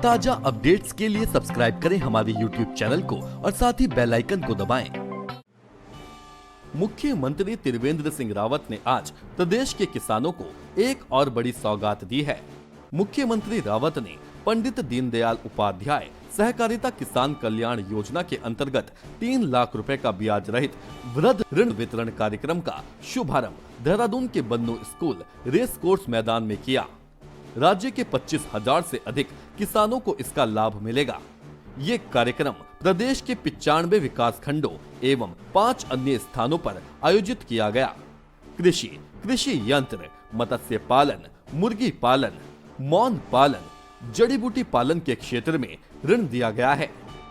ताजा अपडेट्स के लिए सब्सक्राइब करें हमारे YouTube चैनल को और साथ ही बेल आइकन को दबाएं। मुख्यमंत्री त्रिवेंद्र सिंह रावत ने आज प्रदेश के किसानों को एक और बड़ी सौगात दी है। मुख्यमंत्री रावत ने पंडित दीनदयाल उपाध्याय सहकारिता किसान कल्याण योजना के अंतर्गत 3 लाख रुपए का ब्याज रहित वृद्ध ऋण वितरण कार्यक्रम का शुभारंभ देहरादून के बन्नू स्कूल रेस कोर्स मैदान में किया। राज्य के 25,000 से अधिक किसानों को इसका लाभ मिलेगा। ये कार्यक्रम प्रदेश के 95 विकास खंडों एवं 5 अन्य स्थानों पर आयोजित किया गया। कृषि यंत्र, मत्स्य पालन, मुर्गी पालन, मौन पालन, जड़ी बूटी पालन के क्षेत्र में ऋण दिया गया है।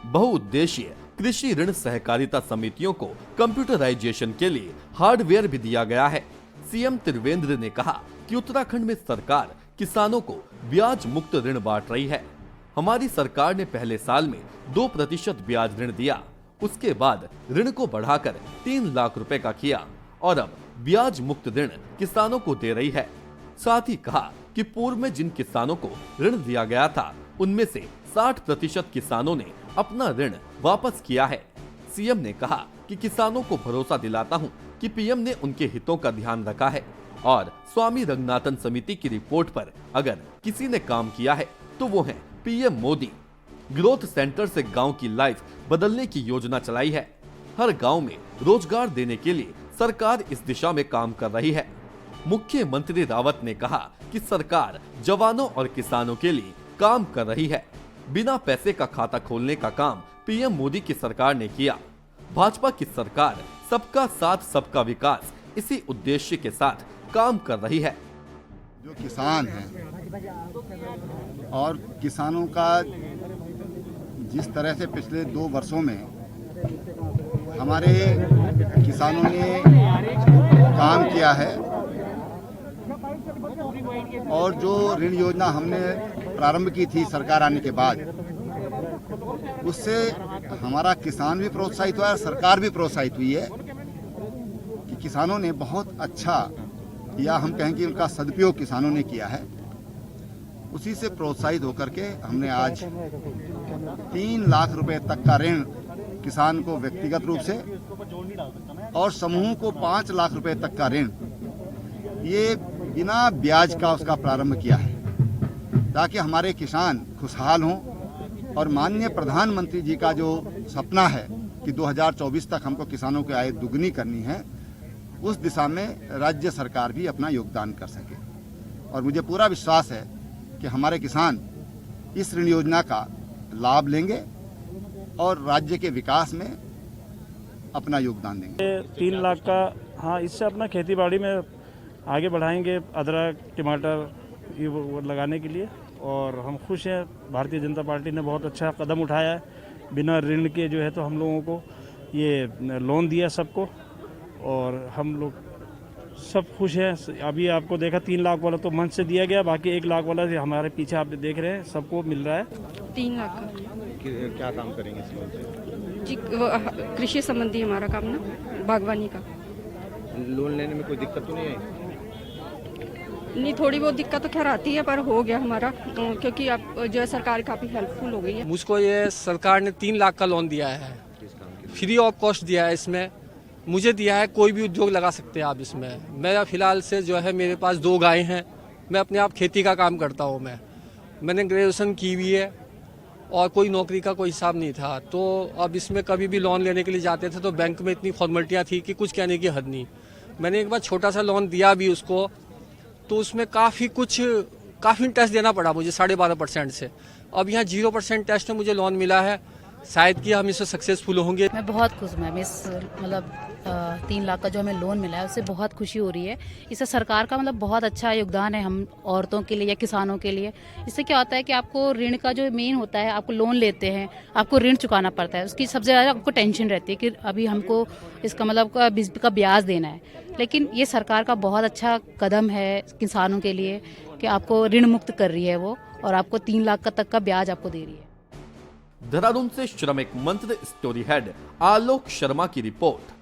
बहुउद्देशीय कृषि ऋण सहकारिता समितियों को कंप्यूटराइजेशन के लिए हार्डवेयर भी दिया गया है। सीएम त्रिवेंद्र ने कहा कि उत्तराखंड में सरकार किसानों को ब्याज मुक्त ऋण बांट रही है। हमारी सरकार ने पहले साल में 2% ब्याज ऋण दिया, उसके बाद ऋण को बढ़ाकर 3 लाख रुपए का किया और अब ब्याज मुक्त ऋण किसानों को दे रही है। साथ ही कहा कि पूर्व में जिन किसानों को ऋण दिया गया था उनमें से 60% किसानों ने अपना ऋण वापस किया है। सीएम ने कहा कि किसानों को भरोसा दिलाता हूं कि पीएम ने उनके हितों का ध्यान रखा है और स्वामी रंगनाथन समिति की रिपोर्ट पर अगर किसी ने काम किया है तो वो है पीएम मोदी। ग्रोथ सेंटर से गांव की लाइफ बदलने की योजना चलाई है। हर गांव में रोजगार देने के लिए सरकार इस दिशा में काम कर रही है। मुख्यमंत्री रावत ने कहा कि सरकार जवानों और किसानों के लिए काम कर रही है। बिना पैसे का खाता खोलने का काम पीएम मोदी की सरकार ने किया। भाजपा की सरकार सबका साथ सबका विकास इसी उद्देश्य के साथ काम कर रही है। जो किसान हैं और किसानों का जिस तरह से पिछले 2 वर्षों में हमारे किसानों ने काम किया है और जो ऋण योजना हमने प्रारंभ की थी सरकार आने के बाद, उससे हमारा किसान भी प्रोत्साहित हुआ है और सरकार भी प्रोत्साहित हुई है कि किसानों ने बहुत अच्छा, या हम कहें कि उनका सदुपयोग किसानों ने किया है। उसी से प्रोत्साहित होकर के हमने आज 3 लाख रुपए तक का ऋण किसान को व्यक्तिगत रूप से और समूह को 5 लाख रुपए तक का ऋण, ये बिना ब्याज का उसका प्रारंभ किया है ताकि हमारे किसान खुशहाल हों और माननीय प्रधानमंत्री जी का जो सपना है कि 2024 तक हमको किसानों की आय दुगनी करनी है, उस दिशा में राज्य सरकार भी अपना योगदान कर सके। और मुझे पूरा विश्वास है कि हमारे किसान इस ऋण योजना का लाभ लेंगे और राज्य के विकास में अपना योगदान देंगे। 3 लाख का, हाँ, इससे अपना खेती बाड़ी में आगे बढ़ाएंगे, अदरक, टमाटर ये वो लगाने के लिए। और हम खुश हैं, भारतीय जनता पार्टी ने बहुत अच्छा कदम उठाया है। बिना ऋण के जो है तो हम लोगों को ये लोन दिया सबको और हम लोग सब खुश हैं। अभी आपको देखा 3 लाख वाला तो मंच से दिया गया, बाकी 1 लाख वाला हमारे पीछे आप देख रहे हैं सबको मिल रहा है। 3 लाख का क्या काम करेंगे इस लोन से? जी, कृषि संबंधी हमारा काम ना, बागवानी का। लोन लेने में कोई दिक्कत तो नहीं आई? नहीं, थोड़ी बहुत दिक्कत तो खैर आती है, पर हो गया हमारा, क्योंकि आप जो है सरकार काफ़ी हेल्पफुल हो गई है। मुझको ये सरकार ने 3 लाख का लोन दिया है, फ्री ऑफ कॉस्ट दिया है। इसमें मुझे दिया है, कोई भी उद्योग लगा सकते हैं आप इसमें। मैं फिलहाल से जो है मेरे पास 2 गायें हैं, मैं अपने आप खेती का काम करता हूँ। मैंने ग्रेजुएशन की हुई है और कोई नौकरी का कोई हिसाब नहीं था। तो अब इसमें कभी भी लोन लेने के लिए जाते थे तो बैंक में इतनी फॉर्मेलिटियाँ थी कि कुछ कहने की हद नहीं। मैंने एक बार छोटा सा लोन दिया भी उसको, तो उसमें काफ़ी इंटरेस्ट देना पड़ा मुझे 12.5% से। अब यहाँ 0% इंटरेस्ट में मुझे लोन मिला है। शायद कि हम इससे सक्सेसफुल होंगे। मैं बहुत खुश हूँ मैम, इस मतलब 3 लाख का जो हमें लोन मिला है उससे बहुत खुशी हो रही है। इससे सरकार का मतलब बहुत अच्छा योगदान है हम औरतों के लिए या किसानों के लिए। इससे क्या होता है कि आपको ऋण का जो मेन होता है, आपको लोन लेते हैं, आपको ऋण चुकाना पड़ता है, उसकी सबसे ज़्यादा आपको टेंशन रहती है कि अभी हमको इसका मतलब का ब्याज देना है। लेकिन ये सरकार का बहुत अच्छा कदम है किसानों के लिए कि आपको ऋण मुक्त कर रही है वो, और आपको 3 लाख तक का ब्याज आपको दे रही है। देहरादून से श्रमिक मंत्र स्टोरी हेड आलोक शर्मा की रिपोर्ट।